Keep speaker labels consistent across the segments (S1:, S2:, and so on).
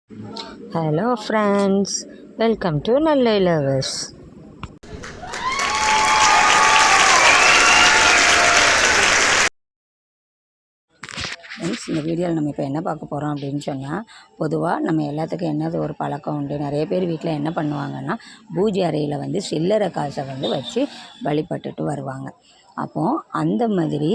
S1: Hello friends, welcome to நல்ல lovers. Friends, இந்த வீடியோவில் நம்ம இப்போ என்ன பார்க்க போகிறோம் அப்படின்னு சொன்னால், பொதுவாக நம்ம எல்லாத்துக்கும் என்னது ஒரு பழக்கம் உண்டு. நிறைய பேர் வீட்டில் என்ன பண்ணுவாங்கன்னா, பூஜை அறையில் வந்து சில்லறை காசை வந்து வச்சு வழிபட்டுட்டு வருவாங்க. அப்போது அந்த மாதிரி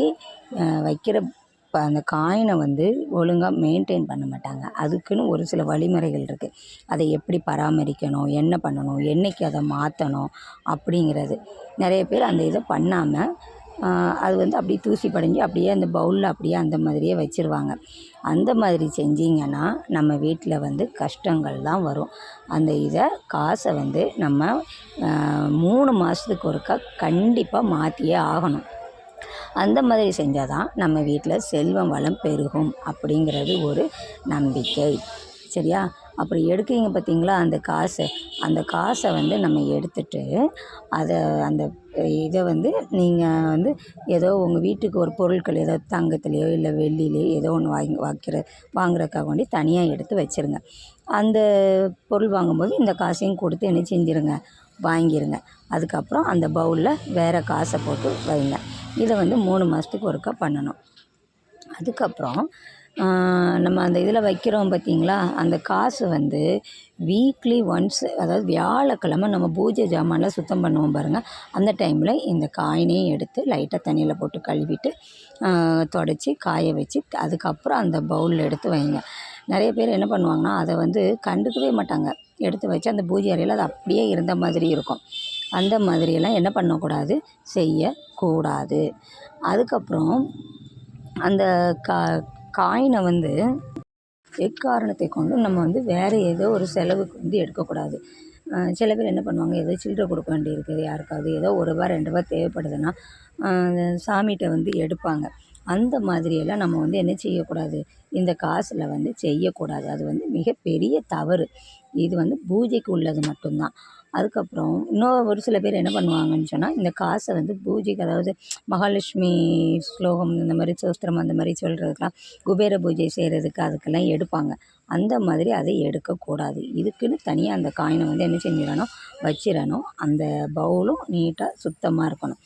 S1: வைக்கிற அந்த காயினை வந்து ஒழுங்காக மெயின்டைன் பண்ண மாட்டாங்க. அதுக்குன்னு ஒரு சில வழிமுறைகள் இருக்குது. அதை எப்படி பராமரிக்கணும், என்ன பண்ணணும், என்றைக்கு அதை மாற்றணும் அப்படிங்கிறது. நிறைய பேர் அந்த இதை பண்ணாமல் அது வந்து அப்படியே தூசி படிஞ்சு அப்படியே அந்த பவுலில் அப்படியே அந்த மாதிரியே வச்சுருவாங்க. அந்த மாதிரி செஞ்சிங்கன்னா நம்ம வீட்டில் வந்து கஷ்டங்கள் தான் வரும். அந்த இதை காசை வந்து நம்ம 3 மாதத்துக்கு ஒருக்கா கண்டிப்பாக மாற்றியே ஆகணும். அந்த மாதிரி செஞ்சால் தான் நம்ம வீட்டில் செல்வம் வளம் பெருகும் அப்படிங்கிறது ஒரு நம்பிக்கை. சரியா? அப்படி எடுக்கிறீங்க பார்த்தீங்களா அந்த காசை வந்து நம்ம எடுத்துட்டு அதை அந்த இதை வந்து நீங்கள் வந்து ஏதோ உங்கள் வீட்டுக்கு ஒரு பொருட்கள் ஏதோ தங்கத்துலேயோ இல்லை வெள்ளிலேயோ ஏதோ ஒன்று வாங்குறதுக்காக வேண்டி தனியாக எடுத்து வச்சுருங்க. அந்த பொருள் வாங்கும்போது இந்த காசையும் கொடுத்து என்ன செஞ்சுருங்க, வாங்கிடுங்க. அதுக்கப்புறம் அந்த பவுலில் வேறு காசை போட்டு வைங்க. இதை வந்து 3 மாதத்துக்கு ஒருக்கா பண்ணணும். அதுக்கப்புறம் நம்ம அந்த இதில் வைக்கிறோம் பார்த்தீங்களா, அந்த காசு வந்து வீக்லி ஒன்ஸ், அதாவது வியாழக்கிழமை நம்ம பூஜை ஜாமான்லாம் சுத்தம் பண்ணுவோம் பாருங்கள். அந்த டைமில் இந்த காயினையும் எடுத்து லைட்டாக தண்ணியில் போட்டு கழுவிட்டு தொடச்சி காய வச்சு அதுக்கப்புறம் அந்த பவுலில் எடுத்து வைங்க. நிறைய பேர் என்ன பண்ணுவாங்கன்னா, அதை வந்து கண்டுக்கவே மாட்டாங்க. எடுத்து வச்சு அந்த பூஜை அறையில் அது அப்படியே இருந்த மாதிரி இருக்கும். அந்த மாதிரியெல்லாம் என்ன பண்ணக்கூடாது, செய்யக்கூடாது. அதுக்கப்புறம் அந்த காயினை வந்து எக்காரணத்தை கொண்டும் நம்ம வந்து வேறு ஏதோ ஒரு செலவுக்கு வந்து எடுக்கக்கூடாது. சில பேர் என்ன பண்ணுவாங்க, ஏதோ சில்லறை கொடுக்க வேண்டியிருக்குது யாருக்காவது, ஏதோ ரூ. 1 2 தேவைப்படுதுன்னா சாமிகிட்ட வந்து எடுப்பாங்க. அந்த மாதிரியெல்லாம் நம்ம வந்து என்ன செய்யக்கூடாது, இந்த காசில் வந்து செய்யக்கூடாது. அது வந்து மிகப்பெரிய தவறு. இது வந்து பூஜைக்கு உள்ளது மட்டும்தான். அதுக்கப்புறம் இன்னும் ஒரு சில பேர் என்ன பண்ணுவாங்கன்னு சொன்னால், இந்த காசை வந்து பூஜைக்கு, அதாவது மகாலட்சுமி ஸ்லோகம் இந்த மாதிரி சோஸ்திரம் அந்த மாதிரி சொல்கிறதுக்கெலாம், குபேர பூஜை செய்கிறதுக்கு அதுக்கெல்லாம் எடுப்பாங்க. அந்த மாதிரி அதை எடுக்கக்கூடாது. இதுக்குன்னு தனியாக அந்த காயினை வந்து என்ன செஞ்சிடணும், வச்சிடணும். அந்த பவுலும் நீட்டாக சுத்தமாக இருக்கணும்.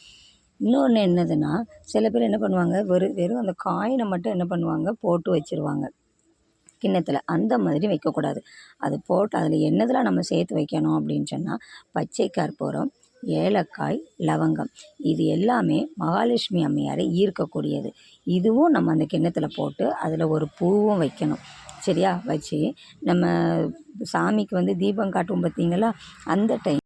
S1: இன்னொன்று என்னதுன்னா, சில பேர் என்ன பண்ணுவாங்க, வெறும் அந்த காயினை மட்டும் என்ன பண்ணுவாங்க, போட்டு வச்சுருவாங்க கிண்ணத்தில். அந்த மாதிரி வைக்கக்கூடாது. அது போட்டு அதில் என்னதெல்லாம் நம்ம சேர்த்து வைக்கணும் அப்படின்னு சொன்னால், பச்சை கற்பூரம், ஏலக்காய், லவங்கம், இது எல்லாமே மகாலட்சுமி அம்மையாரை ஈர்க்கக்கூடியது. இதுவும் நம்ம அந்த கிண்ணத்தில் போட்டு அதில் ஒரு பூவும் வைக்கணும். சரியா? வச்சு நம்ம சாமிக்கு வந்து தீபம் காட்டுவோம் பார்த்தீங்களா, அந்த டைம்